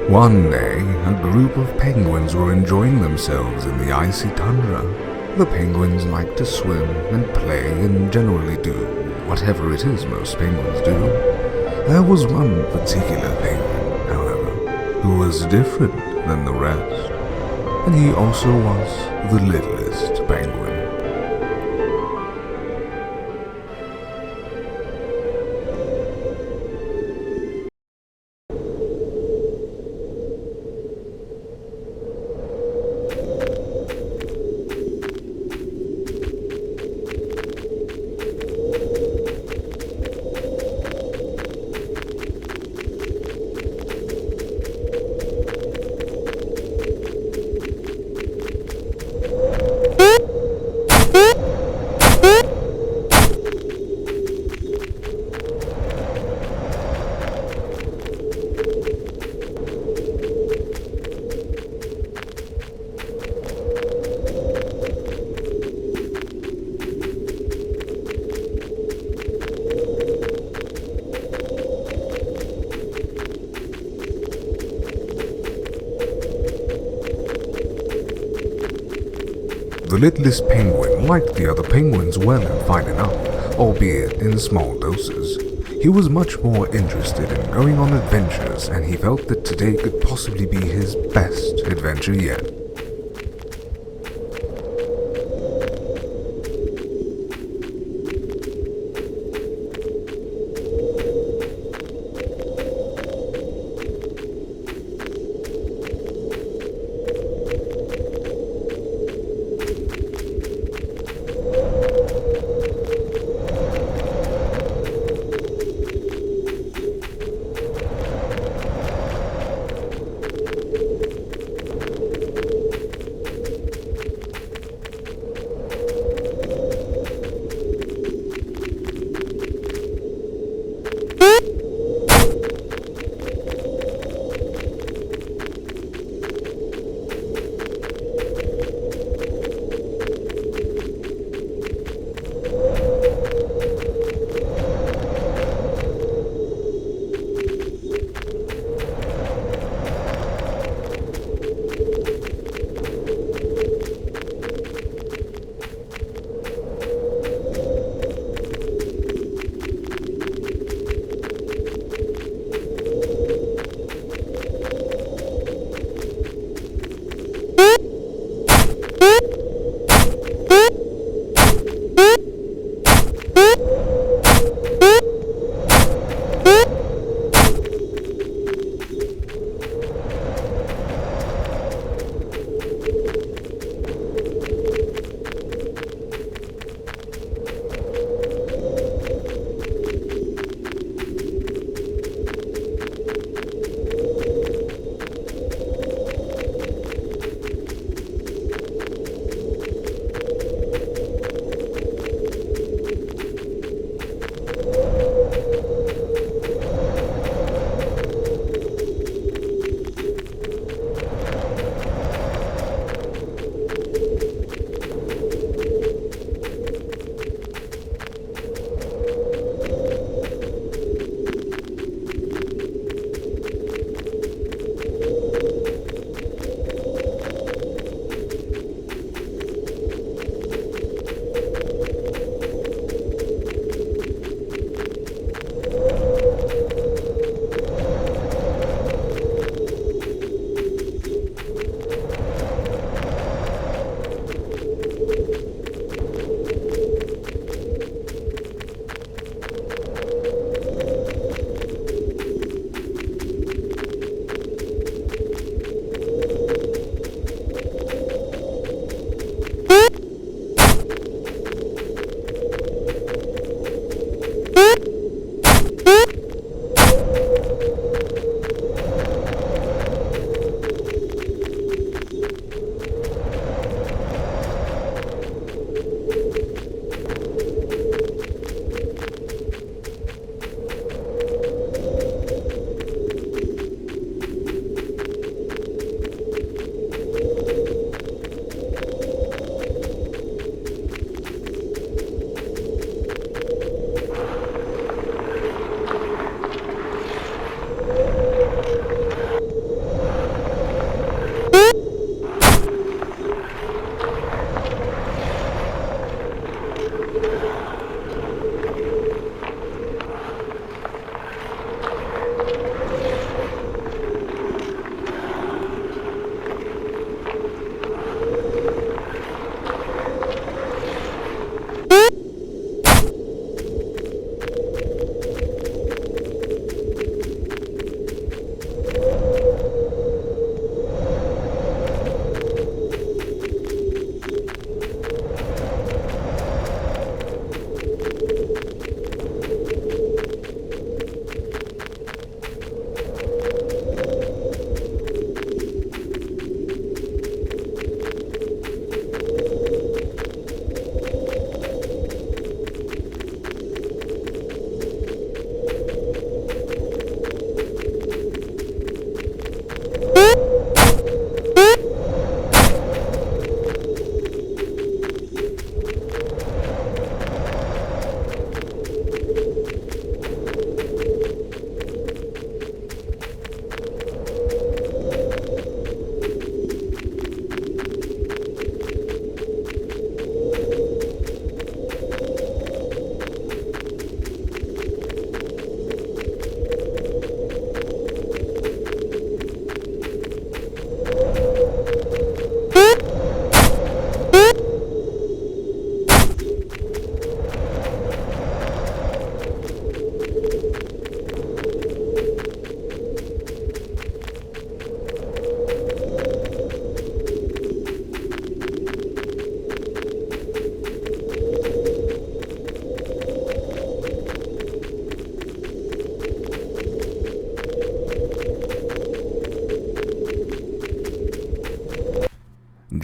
One day, a group of penguins were enjoying themselves in the icy tundra. The penguins like to swim and play and generally do whatever it is most penguins do. There was one particular penguin, however, who was different than the rest, and he also was the littlest penguin. The littlest penguin liked the other penguins well and fine enough, albeit in small doses. He was much more interested in going on adventures, and he felt that today could possibly be his best adventure yet.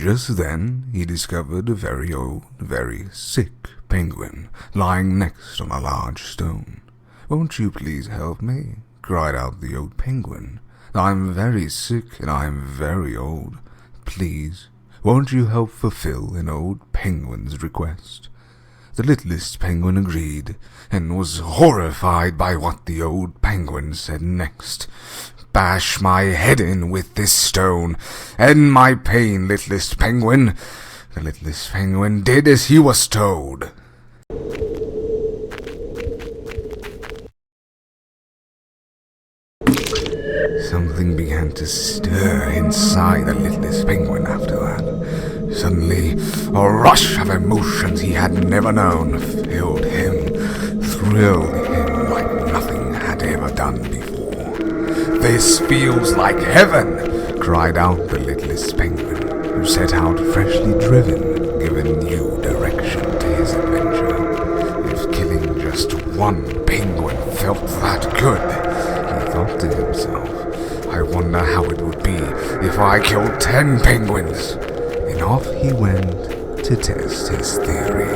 Just then he discovered a very old, very sick penguin lying next on a large stone. "Won't you please help me?" cried out the old penguin. "I'm very sick and I'm very old. Please, won't you help fulfill an old penguin's request?" The littlest penguin agreed, and was horrified by what the old penguin said next. "Bash my head in with this stone. End my pain, littlest penguin." The littlest penguin did as he was told. Something began to stir inside the littlest penguin after that. Suddenly, a rush of emotions he had never known filled him, thrilled him like nothing had ever done before. "This feels like heaven!" cried out the littlest penguin, who set out freshly driven, giving new direction to his adventure. If killing just one penguin felt that good, he thought to himself, "I wonder how it would be if I killed 10 penguins." And off he went to test his theory.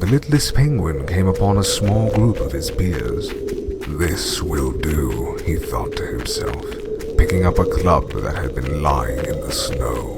The littlest penguin came upon a small group of his peers. "This will do," he thought to himself, picking up a club that had been lying in the snow.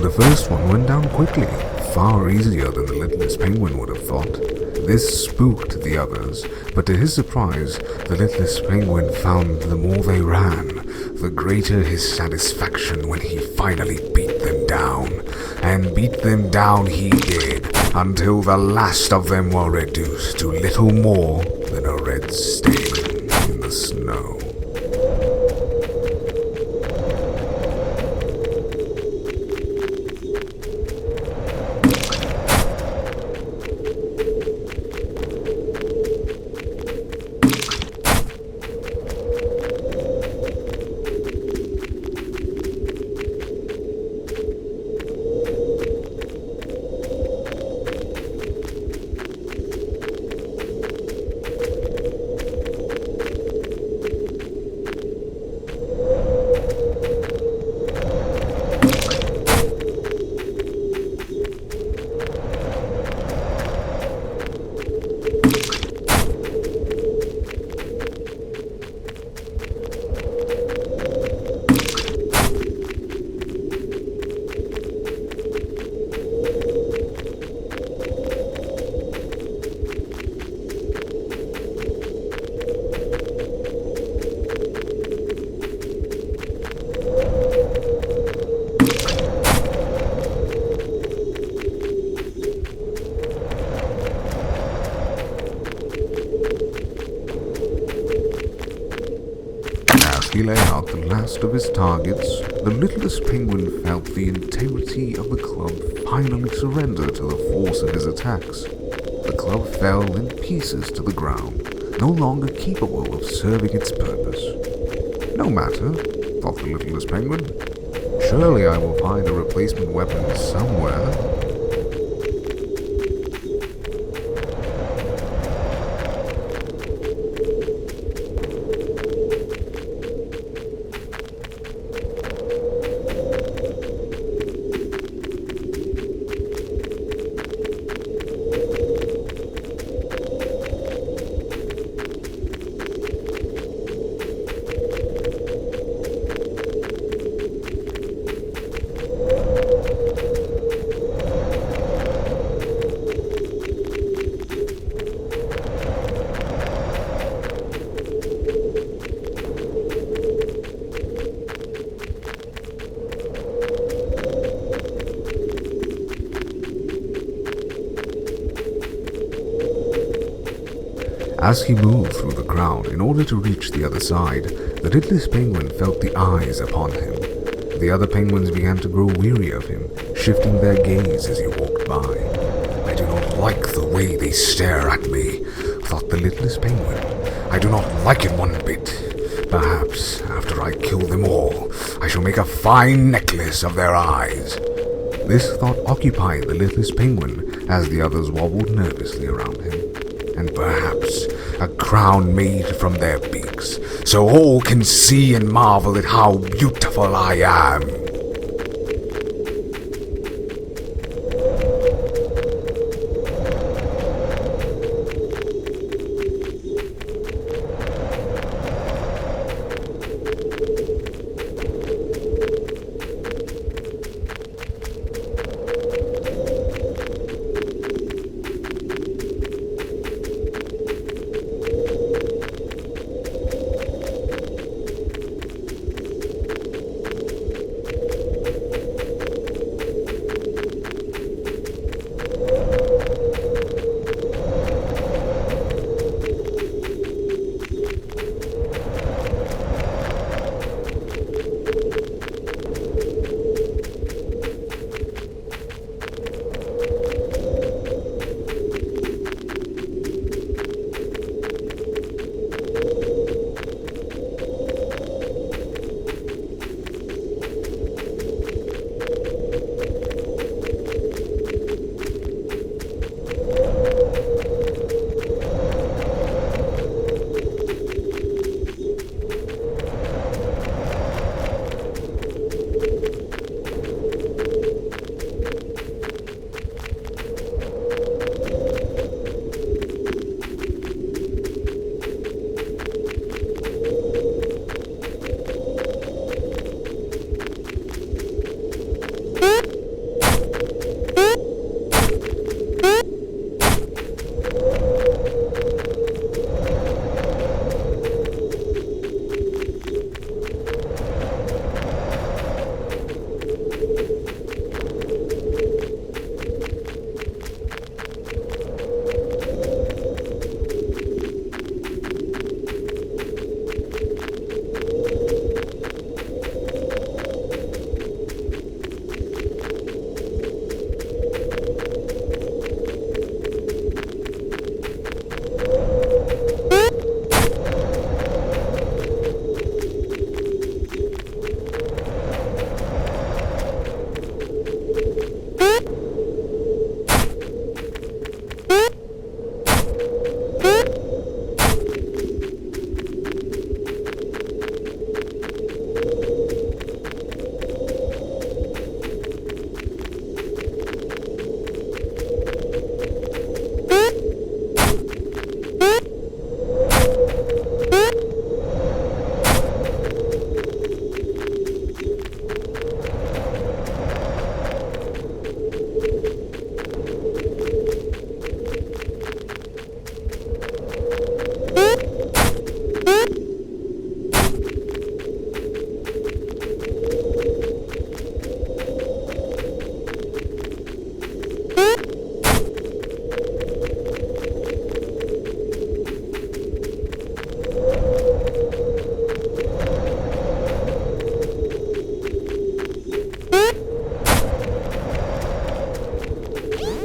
The first one went down quickly, far easier than the littlest penguin would have thought. This spooked the others, but to his surprise, the littlest penguin found the more they ran, the greater his satisfaction when he finally beat them down. And beat them down he did, until the last of them were reduced to little more than a red stain in the snow. He lay out the last of his targets. The littlest penguin felt the integrity of the club finally surrender to the force of his attacks. The club fell in pieces to the ground, no longer capable of serving its purpose. "No matter," thought the littlest penguin. "Surely I will find a replacement weapon somewhere." As he moved through the crowd in order to reach the other side, the littlest penguin felt the eyes upon him. The other penguins began to grow weary of him, shifting their gaze as he walked by. "I do not like the way they stare at me," thought the littlest penguin. "I do not like it one bit. Perhaps, after I kill them all, I shall make a fine necklace of their eyes." This thought occupied the littlest penguin as the others wobbled nervously around him. "And perhaps a crown made from their beaks, so all can see and marvel at how beautiful I am."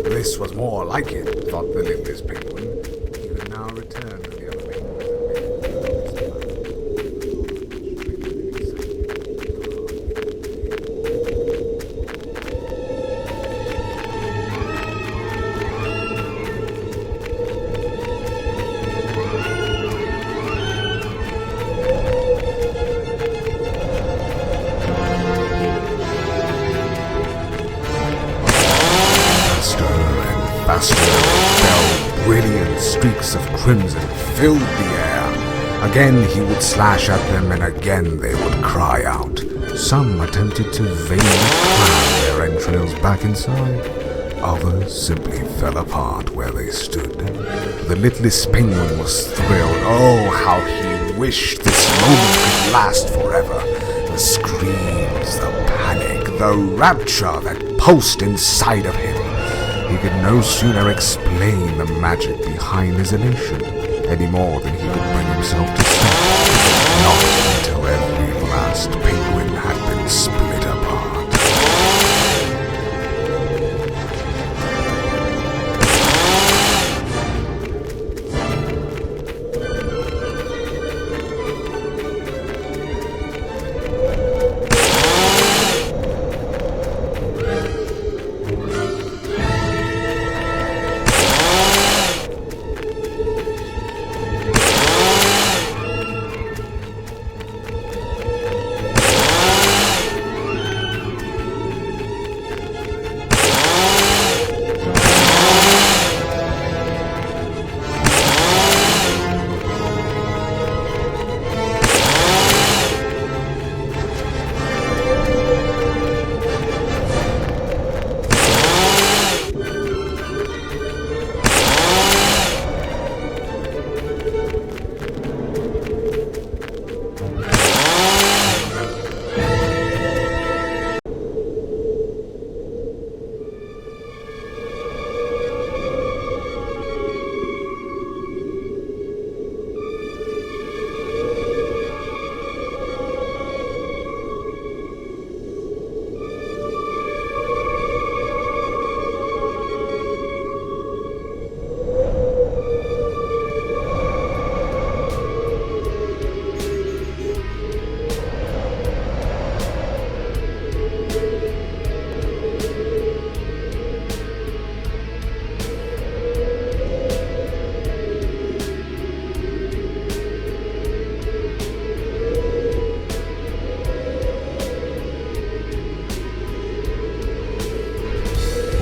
This was more like it, thought the littlest penguin. He could now return to the other penguins faster fell brilliant streaks of crimson filled the air. Again he would slash at them, and again they would cry out. Some attempted to vainly cram their entrails back inside. Others simply fell apart where they stood. The littlest penguin was thrilled. Oh, how he wished this moment could last forever. The screams, the panic, the rapture that pulsed inside of him. He could no sooner explain the magic behind his elation, any more than he could bring himself to stop. Not until every last penguin had been split apart.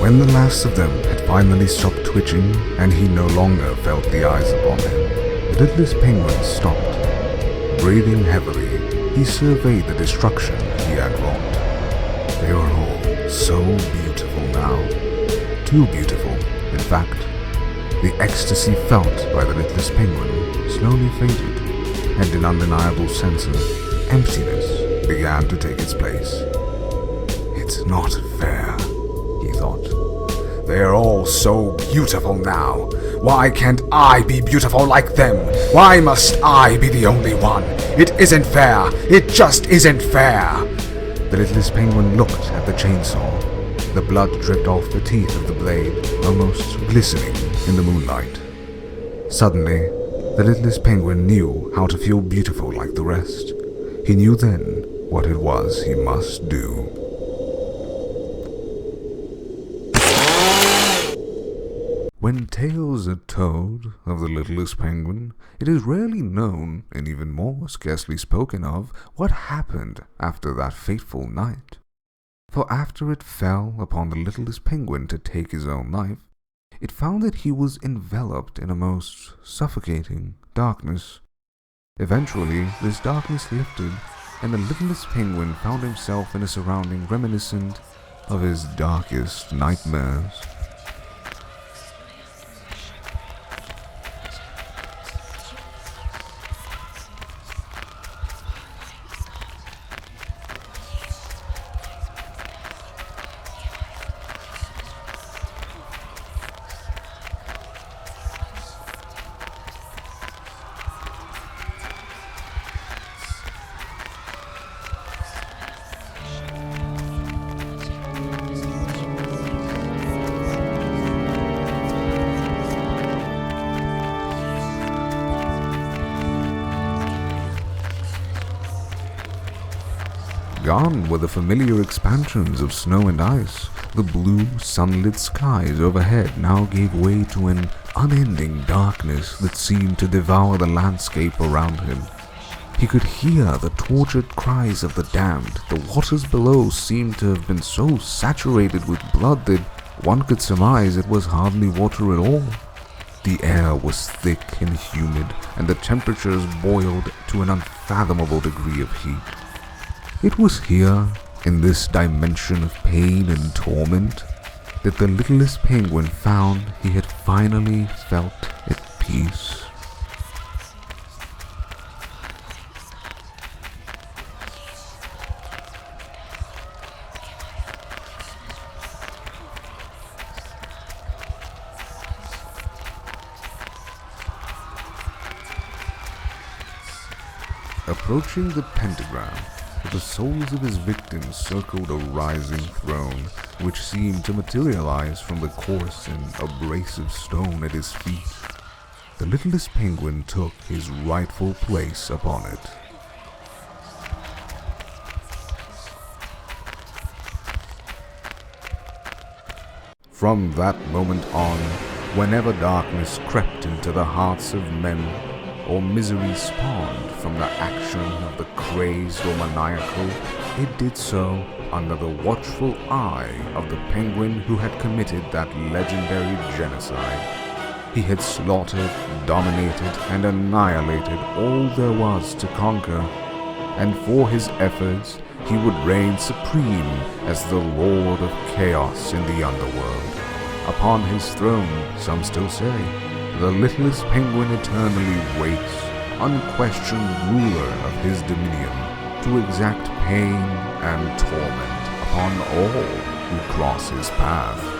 When the last of them had finally stopped twitching, and he no longer felt the eyes upon him, the littlest penguin stopped. Breathing heavily, he surveyed the destruction he had wrought. They were all so beautiful now. Too beautiful, in fact. The ecstasy felt by the littlest penguin slowly faded, and an undeniable sense of emptiness began to take its place. It's not fair, he thought. They are all so beautiful now. Why can't I be beautiful like them? Why must I be the only one? It isn't fair. It just isn't fair. The littlest penguin looked at the chainsaw. The blood dripped off the teeth of the blade, almost glistening in the moonlight. Suddenly, the littlest penguin knew how to feel beautiful like the rest. He knew then what it was he must do. When tales are told of the littlest penguin, it is rarely known, and even more scarcely spoken of, what happened after that fateful night. For after it fell upon the littlest penguin to take his own life, it found that he was enveloped in a most suffocating darkness. Eventually, this darkness lifted, and the littlest penguin found himself in a surrounding reminiscent of his darkest nightmares. Gone were the familiar expansions of snow and ice. The blue, sunlit skies overhead now gave way to an unending darkness that seemed to devour the landscape around him. He could hear the tortured cries of the damned. The waters below seemed to have been so saturated with blood that one could surmise it was hardly water at all. The air was thick and humid, and the temperatures boiled to an unfathomable degree of heat. It was here, in this dimension of pain and torment, that the littlest penguin found he had finally felt at peace. Approaching the pentagram, the souls of his victims circled a rising throne, which seemed to materialize from the coarse and abrasive stone at his feet. The littlest penguin took his rightful place upon it. From that moment on, whenever darkness crept into the hearts of men, or misery spawned from the action of the crazed or maniacal, it did so under the watchful eye of the penguin who had committed that legendary genocide. He had slaughtered, dominated, and annihilated all there was to conquer, and for his efforts he would reign supreme as the Lord of Chaos in the underworld. Upon his throne, some still say, the littlest penguin eternally waits, unquestioned ruler of his dominion, to exact pain and torment upon all who cross his path.